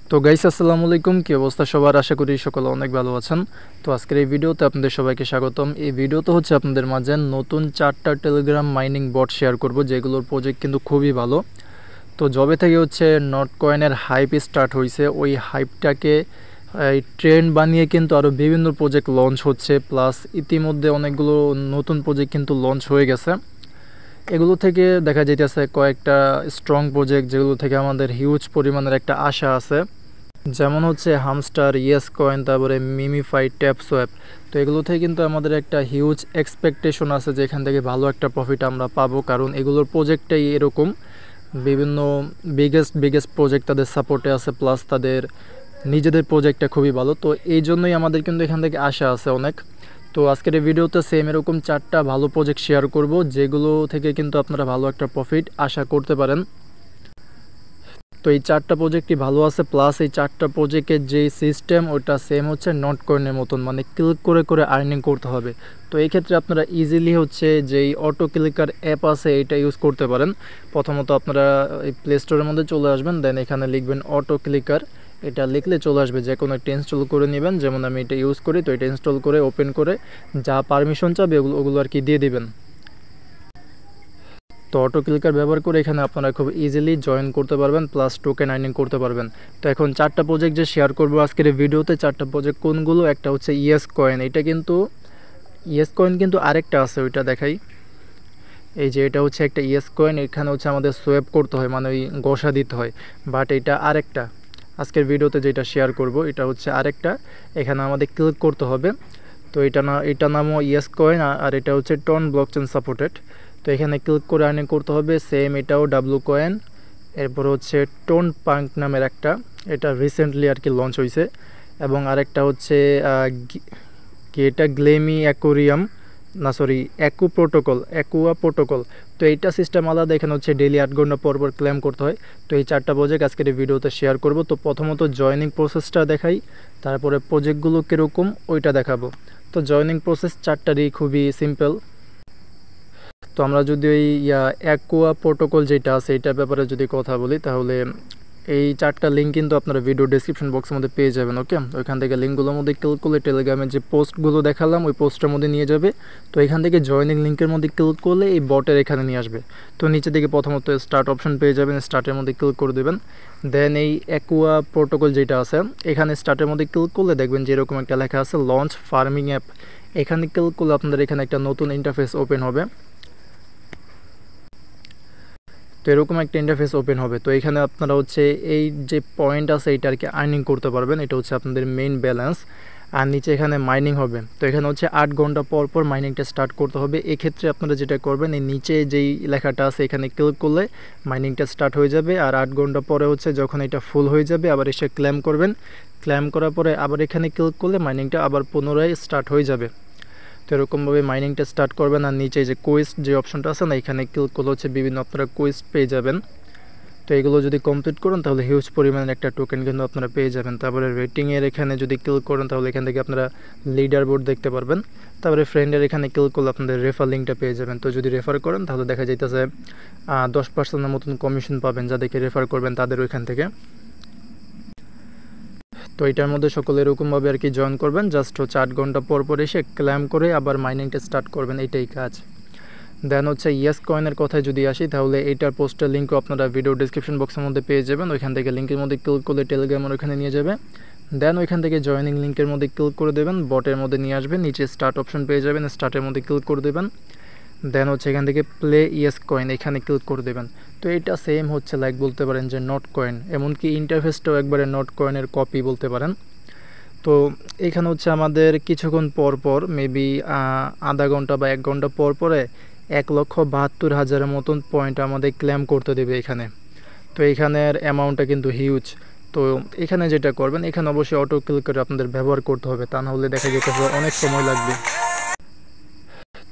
তো গাইস আসসালামু আলাইকুম, কি অবস্থা সবার? আশা করি সকলে অনেক ভালো আছেন। তো আজকের এই ভিডিওতে আপনাদের সবাইকে স্বাগতম। এই ভিডিওতে হচ্ছে আপনাদের মাঝে নতুন 4টা টেলিগ্রাম মাইনিং বট শেয়ার করব, যেগুলোর প্রজেক্ট কিন্তু খুবই ভালো। তো যবে থেকে হচ্ছে নট কয়েনের হাইপ স্টার্ট হয়েছে, ওই হাইপটাকে এই ট্রেন্ড বানিয়ে কিন্তু আরও বিভিন্ন প্রজেক্ট লঞ্চ হচ্ছে, প্লাস ইতিমধ্যে অনেকগুলো নতুন প্রজেক্ট কিন্তু লঞ্চ হয়ে গেছে। এগুলো থেকে দেখা যাইতেছে কয়েকটা স্ট্রং প্রজেক্ট, যেগুলো থেকে আমাদের হিউজ পরিমাণের একটা আশা আছে। যেমন হচ্ছে হামস্টার, ইয়েস কয়েন, তারপরে মিমিফাই, ট্যাপসোয়াপ। তো এগুলো থেকে কিন্তু আমাদের একটা হিউজ এক্সপেকটেশন আছে যে এখান থেকে ভালো একটা প্রফিট আমরা পাবো, কারণ এগুলোর প্রজেক্টটাই এরকম। বিভিন্ন বিগেস্ট প্রজেক্ট তাদের সাপোর্টে আছে, প্লাস তাদের নিজেদের প্রজেক্টটা খুবই ভালো। তো এই জন্যই আমাদের কিন্তু এখান থেকে আশা আছে অনেক। তো আজকের এই ভিডিওতে সেম এরকম 4টা ভালো প্রজেক্ট শেয়ার করব, যেগুলো থেকে কিন্তু আপনারা ভালো একটা প্রফিট আশা করতে পারেন। তো এই 4টা প্রজেক্টই ভালো আছে, প্লাস এই 4টা প্রজেক্টের যে সিস্টেম ওটা সেম হচ্ছে নট কয়েনের মতন, মানে ক্লিক করে করে আর্নিং করতে হবে। তো এই ক্ষেত্রে আপনারা ইজিলি হচ্ছে যেই অটো ক্লিকার অ্যাপ আছে এটা ইউজ করতে পারেন। প্রথমত আপনারা এই প্লে স্টোরের মধ্যে চলে আসবেন, দেন এখানে লিখবেন অটো ক্লিকার। এটা লিখলে চলে আসবে, যে কোনো একটা ইনস্টল করে নেবেন। যেমন আমি এটা ইউজ করি, তো এটা ইনস্টল করে ওপেন করে যা পারমিশন চাবে ওগুলো আর কি দিয়ে দিবেন। তো অটো ক্লিকার ব্যবহার করে এখানে আপনারা খুব ইজিলি জয়েন করতে পারবেন, প্লাস টোকেন আর্নিং করতে পারবেন। তো এখন 4টা প্রজেক্ট যে শেয়ার করবো আজকের এই ভিডিওতে, 4টা প্রজেক্ট কোনগুলো? একটা হচ্ছে ইয়েস কয়েন। এটা কিন্তু ইয়েস কয়েন কিন্তু আরেকটা আছে, ওইটা দেখাই। এই যে এটা হচ্ছে একটা ইয়েস কয়েন, এখানে হচ্ছে আমাদের সোয়াপ করতে হয়, মানে ওই ঘষা দিতে হয়। বাট এটা আরেকটা, আজকের ভিডিওতে যেটা শেয়ার করব এটা হচ্ছে আরেকটা, এখানে আমাদের ক্লিক করতে হবে। তো এটা নামও ইয়েস কয়েন, আর এটা হচ্ছে টন ব্লকচেন সাপোর্টেড। তো এখানে ক্লিক করে আর্নিং করতে হবে। সেম এটাও ডাব্লু কয়েন। এরপর হচ্ছে টোন পাঙ্ক নামের একটা, এটা রিসেন্টলি আর কি লঞ্চ হয়েছে। এবং আরেকটা হচ্ছে কি এটা গ্লেমি অ্যাকোরিয়াম, না সরি অ্যাকুয়া প্রোটোকল। তো এইটা সিস্টেম আলাদা, এখানে হচ্ছে ডেইলি 8 ঘন্টা পর পর ক্লেম করতে হয়। তো এই 4টা প্রজেক্ট আজকের এই ভিডিওতে শেয়ার করব। তো প্রথমত জয়নিং প্রসেসটা দেখাই, তারপরে প্রজেক্টগুলো কীরকম ওইটা দেখাবো। তো জয়নিং প্রসেস 4টারই খুবই সিম্পল। তো আমরা যদি ওই অ্যাকুয়া প্রোটোকল যেটা আছে এটার ব্যাপারে যদি কথা বলি, তাহলে এই 4টা লিঙ্ক কিন্তু আপনারা ভিডিও ডেসক্রিপশন বক্সের মধ্যে পেয়ে যাবেন। ওকে, ওইখান থেকে লিঙ্কগুলোর মধ্যে ক্লিক করলে টেলিগ্রামের যে পোস্টগুলো দেখালাম ওই পোস্টের মধ্যে নিয়ে যাবে। তো এখান থেকে জয়েনিং লিঙ্কের মধ্যে ক্লিক করলে এই বটের এখানে নিয়ে আসবে। তো নিচে দিকে প্রথমত স্টার্ট অপশন পেয়ে যাবেন, স্টার্টের মধ্যে ক্লিক করে দেবেন। দেন এই অ্যাকুয়া প্রোটোকল যেটা আছে এখানে স্টার্টের মধ্যে ক্লিক করলে দেখবেন যে এরকম একটা লেখা আছে লঞ্চ ফার্মিং অ্যাপ। এখানে ক্লিক করলে আপনাদের এখানে একটা নতুন ইন্টারফেস ওপেন হবে। তো এরকম একটা ইন্টারফেস ওপেন হবে। তো এখানে আপনারা হচ্ছে এই যে পয়েন্ট আছে এটা আর কি আর্নিং করতে পারবেন, এটা হচ্ছে আপনাদের মেইন ব্যালেন্স। আর নিচে এখানে মাইনিং হবে। তো এখানে হচ্ছে 8 ঘন্টা পর পর মাইনিংটা স্টার্ট করতে হবে। এক্ষেত্রে আপনারা যেটা করবেন, এই নিচে যেই লেখাটা আছে এখানে ক্লিক করলে মাইনিংটা স্টার্ট হয়ে যাবে। আর 8 ঘন্টা পরে হচ্ছে যখন এটা ফুল হয়ে যাবে আবার এসে ক্লেম করবেন। ক্লেম করার পরে আবার এখানে ক্লিক করলে মাইনিংটা আবার পুনরায় স্টার্ট হয়ে যাবে। তো এরকমভাবে মাইনিংটা স্টার্ট করবেন। আর নিচে যে কোয়েস্ট যে অপশনটা আছে না, এখানে ক্লিক করলে হচ্ছে বিভিন্ন আপনারা কোয়েস্ট পেয়ে যাবেন। তো এগুলো যদি কমপ্লিট করেন তাহলে হিউজ পরিমাণের একটা টোকেন কিন্তু আপনারা পেয়ে যাবেন। তারপরে রেটিংয়ের এখানে যদি ক্লিক করেন তাহলে এখান থেকে আপনারা লিডার বোর্ড দেখতে পারবেন। তারপরে ফ্রেন্ডের এখানে ক্লিক করলে আপনাদের রেফার লিঙ্কটা পেয়ে যাবেন। তো যদি রেফার করেন তাহলে দেখা যাইতেছে 10% মতন কমিশন পাবেন, যাদেরকে রেফার করবেন তাদের ওইখান থেকে। তো এটার মধ্যে সকলে এরকমভাবে আর কি জয়েন করবেন, জাস্ট হচ্ছে 8 ঘন্টা পর পর এসে ক্লেম করে আবার মাইনিংটা স্টার্ট করবেন, এটাই কাজ। দেন হচ্ছে ইয়েস কয়েনের কথায় যদি আসি, তাহলে এইটার পোস্টের লিঙ্কও আপনারা ভিডিও ডিসক্রিপশন বক্সের মধ্যে পেয়ে যাবেন। ওইখান থেকে লিঙ্কের মধ্যে ক্লিক করলে টেলিগ্রামের ওইখানে নিয়ে যাবে। দেন ওইখান থেকে জয়েনিং লিঙ্কের মধ্যে ক্লিক করে দেবেন, বটের মধ্যে নিয়ে আসবেন। নিচে স্টার্ট অপশন পেয়ে যাবেন, স্টার্টের মধ্যে ক্লিক করে দেবেন। দেন হচ্ছে এখান থেকে প্লে ইয়েস কয়েন এখানে ক্লিক করে দেবেন। তো এটা সেম হচ্ছে লাইক বলতে পারেন যে নট কয়েন, এমনকি ইন্টারফেসটাও একবারে নট কয়েনের কপি বলতে পারেন। তো এখানে হচ্ছে আমাদের কিছুক্ষণ পর পর মেবি আধা ঘন্টা বা 1 ঘন্টা পর পরে 1,72,000-এর মতন পয়েন্ট আমাদের ক্লেম করতে দেবে এখানে। তো এখানের অ্যামাউন্টটা কিন্তু হিউজ। তো এখানে যেটা করবেন, এখানে অবশ্যই অটো ক্লিক করে আপনাদের ব্যবহার করতে হবে, তা না হলে দেখা যেতে হবে অনেক সময় লাগবে।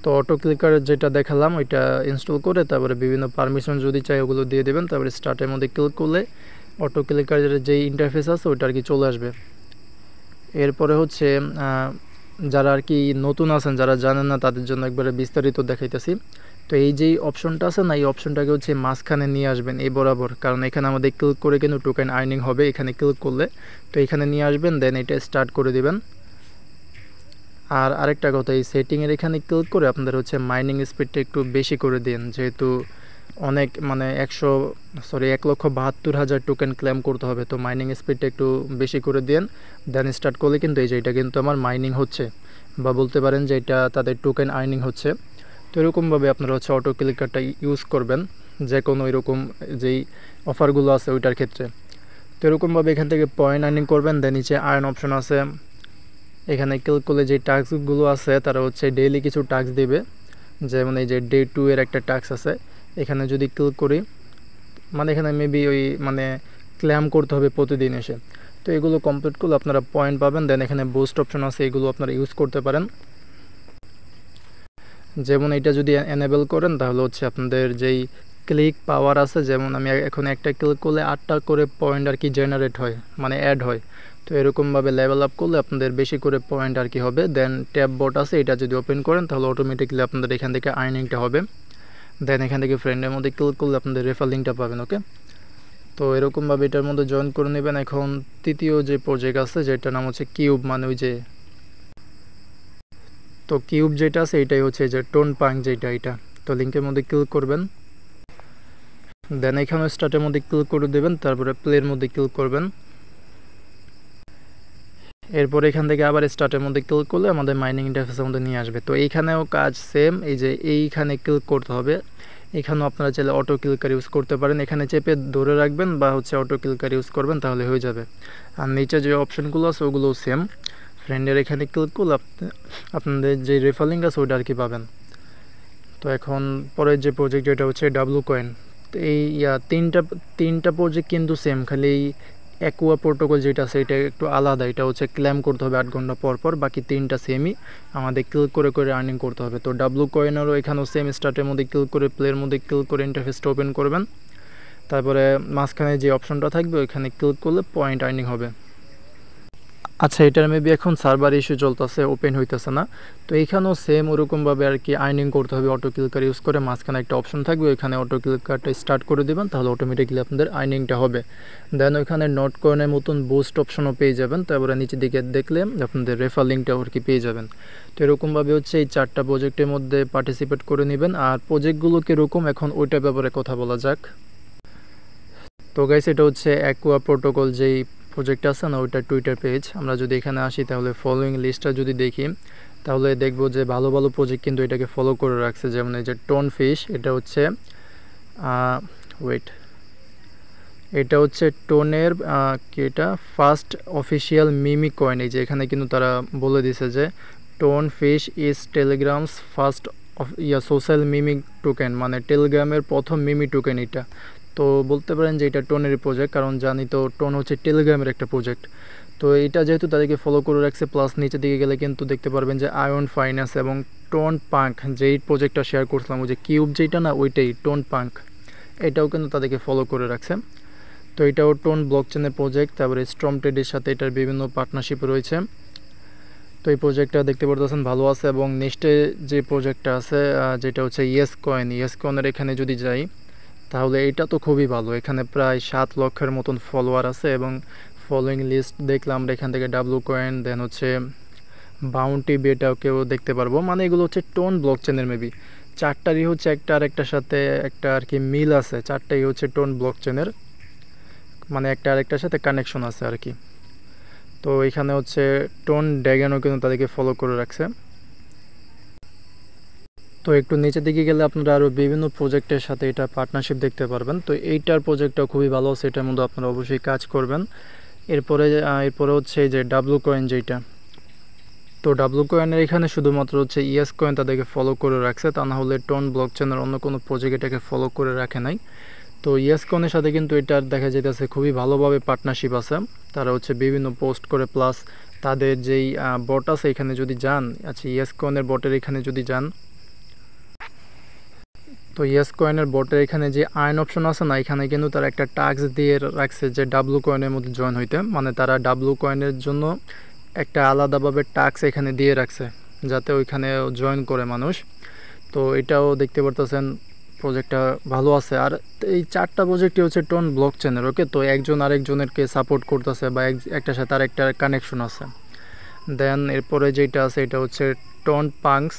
তো অটো ক্লিকার যেটা দেখালাম ওইটা ইনস্টল করে তারপরে বিভিন্ন পারমিশন যদি চাই ওগুলো দিয়ে দেবেন। তারপরে স্টার্টের মধ্যে ক্লিক করলে অটো ক্লিকারের যেই ইন্টারফেস আছে ওইটা আর কি চলে আসবে। এরপরে হচ্ছে যারা আর কি নতুন আছেন, যারা জানেন না, তাদের জন্য একবারে বিস্তারিত দেখাইতেছি। তো তো এই যেই অপশনটা আছে না, এই অপশনটাকে হচ্ছে মাঝখানে নিয়ে আসবেন এই বরাবর, কারণ এখানে আমাদের ক্লিক করে কিন্তু টোকেন আর্নিং হবে এখানে ক্লিক করলে। তো এখানে নিয়ে আসবেন, দেন এটা স্টার্ট করে দিবেন। আর আরেকটা কথা, এই সেটিংয়ের এখানে ক্লিক করে আপনাদের হচ্ছে মাইনিং স্পিডটা একটু বেশি করে দিন, যেহেতু অনেক মানে 1,72,000 টোকেন ক্লেম করতে হবে। তো মাইনিং স্পিডটা একটু বেশি করে দিন, দেন স্টার্ট করলে কিন্তু এই যে এটা কিন্তু আমার মাইনিং হচ্ছে, বা বলতে পারেন যে এটা তাদের টোকেন আর্নিং হচ্ছে। তো এরকমভাবে আপনারা হচ্ছে অটো ক্লিকারটা ইউজ করবেন যে কোনো এরকম যেই অফারগুলো আছে ওইটার ক্ষেত্রে। তো এরকমভাবে এখান থেকে পয়েন্ট আর্নিং করবেন। দেন নিচে আর্ন অপশন আছে, এখানে ক্লিক করলে যে টাস্কগুলো আছে তারা হচ্ছে ডেইলি কিছু টাস্ক দিবে, যেমন এই যে ডে 2 এর একটা টাস্ক আছে, এখানে যদি ক্লিক করি মানে এখানে মেবি ওই মানে ক্লেম করতে হবে প্রতিদিন এসে। তো এগুলো কমপ্লিট করলে আপনারা পয়েন্ট পাবেন। দেন এখানে বুস্ট অপশন আছে, এগুলো আপনারা ইউজ করতে পারেন। যেমন এটা যদি এনেবল করেন তাহলে হচ্ছে আপনাদের যেই ক্লিক পাওয়ার আছে, যেমন আমি এখন একটা ক্লিক করলে 8টা করে পয়েন্ট আর কি জেনারেট হয়, মানে অ্যাড হয়। তো এরকমভাবে লেভেল আপ করলে আপনাদের বেশি করে পয়েন্ট আর কি হবে। দেন ট্যাব বট আছে, এটা যদি ওপেন করেন তাহলে অটোমেটিকলি আপনাদের এখান থেকে আর্নিংটা হবে। দেন এখান থেকে ফ্রেন্ডের মধ্যে ক্লিক করলে আপনাদের রেফার লিঙ্কটা পাবেন। ওকে, তো এরকমভাবে এটার মধ্যে জয়েন করে নেবেন। এখন তৃতীয় যে প্রজেক্ট আছে যেটার নাম হচ্ছে কিউব, মানে ওই যে তো কিউব যেটা আছে এটাই হচ্ছে যে টোন পাঙ্ক যেটা, এটা তো লিঙ্কের মধ্যে ক্লিক করবেন। দেন এখানে স্টার্টের মধ্যে ক্লিক করে দেবেন, তারপরে প্লের মধ্যে ক্লিক করবেন। এরপর এখান থেকে আবার স্টার্টের মধ্যে ক্লিক করলে আমাদের মাইনিং ইন্টারফেসের মধ্যে নিয়ে আসবে। তো এইখানেও কাজ সেম, এই যে এইখানে ক্লিক করতে হবে। এখানেও আপনারা চাইলে অটো ক্লিকার ইউজ করতে পারেন, এখানে চেপে ধরে রাখবেন বা হচ্ছে অটো ক্লিকার ইউজ করবেন তাহলে হয়ে যাবে। আর নিচে যে অপশনগুলো আছে ওগুলোও সেম, ফ্রেন্ডের এখানে ক্লিক করলে আপনাদের যে রেফার লিঙ্ক আছে ওইটা আর কি পাবেন। তো এখন পরের যে প্রজেক্ট যেটা হচ্ছে ডাব্লু কয়েন। তো এই তিনটা প্রজেক্ট কিন্তু সেম, খালি এই অ্যাকুয়া প্রোটোকল যেটা আছে এটা একটু আলাদা, এটা হচ্ছে ক্লেম করতে হবে 8 ঘন্টা পর পর, বাকি তিনটা সেমই আমাদের ক্লিক করে করে আর্নিং করতে হবে। তো ডাব্লু কয়েনেরও এখানেও সেম, স্টার্টের মধ্যে ক্লিক করে প্লের মধ্যে ক্লিক করে ইন্টারফেসটা ওপেন করবেন, তারপরে মাঝখানে যে অপশনটা থাকবে ওইখানে ক্লিক করলে পয়েন্ট আর্নিং হবে। আচ্ছা, এটার মেবি এখন সার্ভার ইস্যু চলতেছে, ওপেন হইতেছে না। তো এইখানেও সেম ওরকমভাবে আর কি আর্নিং করতে হবে অটো ক্লিকার ইউজ করে। মাঝখানে একটা অপশন থাকবে, ওইখানে অটো ক্লিকারটা স্টার্ট করে দেবেন, তাহলে অটোমেটিকলি আপনাদের আর্নিংটা হবে। দেন ওইখানে নোট কয়েনের মতন বুস্ট অপশনও পেয়ে যাবেন, তারপরে নিচের দিকে দেখলে আপনাদের রেফার লিঙ্কটাও আর কি পেয়ে যাবেন। তো এরকমভাবে হচ্ছে এই 4টা প্রজেক্টের মধ্যে পার্টিসিপেট করে নেবেন। আর প্রজেক্টগুলো কীরকম এখন ওইটার ব্যাপারে কথা বলা যাক। তো গাইস, এটা হচ্ছে অ্যাকুয়া প্রোটোকল যেই প্রজেক্ট আছে না ওইটা টুইটার পেজ। আমরা যদি এখানে আসি তাহলে ফলোয়িং লিস্টটা যদি দেখি তাহলে দেখব যে ভালো ভালো প্রজেক্ট কিন্তু এটাকে ফলো করে রাখছে। যেমন এই যে টোন ফিশ, এটা হচ্ছে এটা হচ্ছে টোনের এটা ফার্স্ট অফিসিয়াল মিমি কয়েন। এই যে এখানে কিন্তু তারা বলে দিছে যে TON fish is Telegram's first social meme token, মানে টেলিগ্রামের প্রথম মিমি টোকেন এটা। তো বলতে পারেন যে এটা টোনের প্রজেক্ট, কারণ জানি তো টোন হচ্ছে টেলিগ্রামের একটা প্রজেক্ট। তো এটা যেহেতু তাদেরকে ফলো করে রাখছে, প্লাস নিচের দিকে গেলে কিন্তু দেখতে পারবেন যে আয়ন ফাইন্যান্স এবং টোন পাঙ্ক যেই প্রজেক্টটা শেয়ার করছিলাম, ওই যে কিউব যেটা না ওইটাই টোন পাঙ্ক, এটাও কিন্তু তাদেরকে ফলো করে রাখছে। তো এটাও টোন ব্লকচেনের প্রজেক্ট। তারপরে স্ট্রম ট্রেডের সাথে এটার বিভিন্ন পার্টনারশিপ রয়েছে। তো এই প্রজেক্টটা দেখতে পারতেছেন ভালো আছে। এবং নেক্সটে যে প্রজেক্টটা আছে যেটা হচ্ছে ইয়েস কয়েনের এখানে যদি যাই তাহলে এটা তো খুবই ভালো। এখানে প্রায় 7 লক্ষের মতন ফলোয়ার আছে এবং ফলোয়িং লিস্ট দেখলাম আমরা এখান থেকে ডাব্লু কয়েন, দেন হচ্ছে বাউন্টি বেটাকেও দেখতে পারবো। মানে এগুলো হচ্ছে টোন ব্লকচেনের মেবি 4টারই হচ্ছে একটা আর একটার সাথে একটা আর কি মিল আছে, 4টাই হচ্ছে টোন ব্লকচেনের, মানে একটা আরেকটার সাথে কানেকশন আছে আর কি। তো এখানে হচ্ছে টোন ড্যাগানও কিন্তু তাদেরকে ফলো করে রাখছে। তো একটু নিচের দিকে গেলে আপনারা আরও বিভিন্ন প্রজেক্টের সাথে এটা পার্টনারশিপ দেখতে পারবেন। তো এইটার প্রজেক্টটা খুবই ভালো, সেটার মধ্যে আপনারা অবশ্যই কাজ করবেন। এরপরে হচ্ছে যে ডাব্লু কয়েন যেটা, তো ডাব্লু কয়েনের এখানে শুধুমাত্র হচ্ছে ইয়েস কয়েন তাদেরকে ফলো করে রাখছে, তা না হলে টোন ব্লকচেনের অন্য কোনো প্রজেক্ট এটাকে ফলো করে রাখে নাই। তো ইয়েস কয়েনের সাথে কিন্তু এটার দেখা যেতেছে খুবই ভালোভাবে পার্টনারশিপ আছে। তারা হচ্ছে বিভিন্ন পোস্ট করে, প্লাস তাদের যেই বট আছে এখানে যদি যান, আচ্ছা ইয়েস কয়েনের বটের এখানে যদি যান, তো ইয়েস কয়েনের বটের এখানে যে আর্ন অপশন আছে না, এখানে কিন্তু তারা একটা টাস্ক দিয়ে রাখছে যে ডাব্লু কয়েনের মধ্যে জয়েন হইতে, মানে তারা ডাব্লু কয়েনের জন্য একটা আলাদাভাবে টাস্ক এখানে দিয়ে রাখছে যাতে ওইখানে জয়েন করে মানুষ। তো এটাও দেখতে পারতেছেন প্রজেক্টটা ভালো আছে। আর এই 4টা প্রজেক্টই হচ্ছে টোন ব্লকচেনের, ওকে। তো একজন আরেকজনেরকে সাপোর্ট করতেছে বা একটার সাথে আরেকটার কানেকশন আছে। দেন এরপরে যেটা আছে এটা হচ্ছে টোন পাঙ্কস।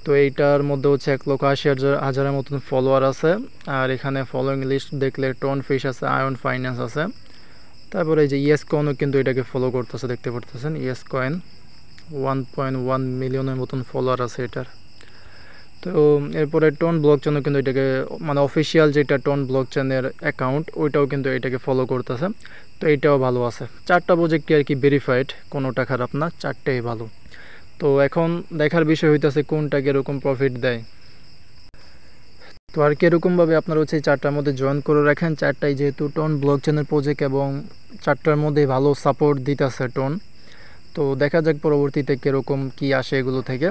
তো এইটার মধ্যে হচ্ছে 1,80,000 মতন ফলোয়ার আছে। আর এখানে ফলোয়িং লিস্ট দেখলে টোন ফিশ আছে, আয়ন ফাইন্যান্স আছে। তারপরে এই যে ইয়েস কয়েনও কিন্তু এটাকে ফলো করতেছে, দেখতে পারতেছেন ইয়েস কয়েন 1.1 মিলিয়নের মতন ফলোয়ার আছে এটার। তো এরপরে টোন ব্লকচেনও কিন্তু এটাকে মানে অফিসিয়াল যেটা টোন ব্লকচেনের অ্যাকাউন্ট ওইটাও কিন্তু এটাকে ফলো করতেছে। তো এইটাও ভালো আছে। 4টা প্রজেক্টই আর কি ভেরিফাইড, কোনোটা খারাপ না, 4টাই ভালো। তো এখন দেখার বিষয় হইতেছে কোনটা কীরকম প্রফিট দেয়। তো আর কীরকমভাবে আপনারা হচ্ছে এই 4টার মধ্যে জয়েন করে রাখেন। 4টাই যেহেতু টোন ব্লকচেনের প্রজেক্ট এবং 4টার মধ্যে ভালো সাপোর্ট দিতেছে টোন। তো দেখা যাক পরবর্তীতে কীরকম কি আসে এগুলো থেকে।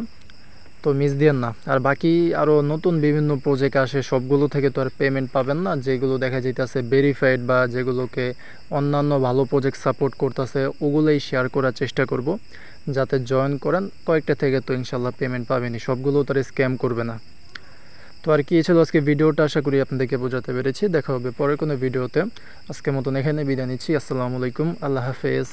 তো মিস দিয়েন না। আর বাকি আরও নতুন বিভিন্ন প্রজেক্ট আসে, সবগুলো থেকে তো আর পেমেন্ট পাবেন না। যেগুলো দেখা যাইতেছে ভেরিফাইড বা যেগুলোকে অন্যান্য ভালো প্রজেক্ট সাপোর্ট করতেছে ওগুলোই শেয়ার করার চেষ্টা করব, যাতে জয়েন করেন। কয়েকটা থেকে তো ইনশাল্লাহ পেমেন্ট পাবেনই, সবগুলো তার স্ক্যাম করবে না। তো আর কি ছিল আজকে ভিডিওটা, আশা করি আপনাদেরকে বোঝাতে পেরেছি। দেখা হবে পরের কোনো ভিডিওতে। আজকের মতন এখানে বিদায় নিচ্ছি। আসসালামু আলাইকুম, আল্লাহ হাফেজ।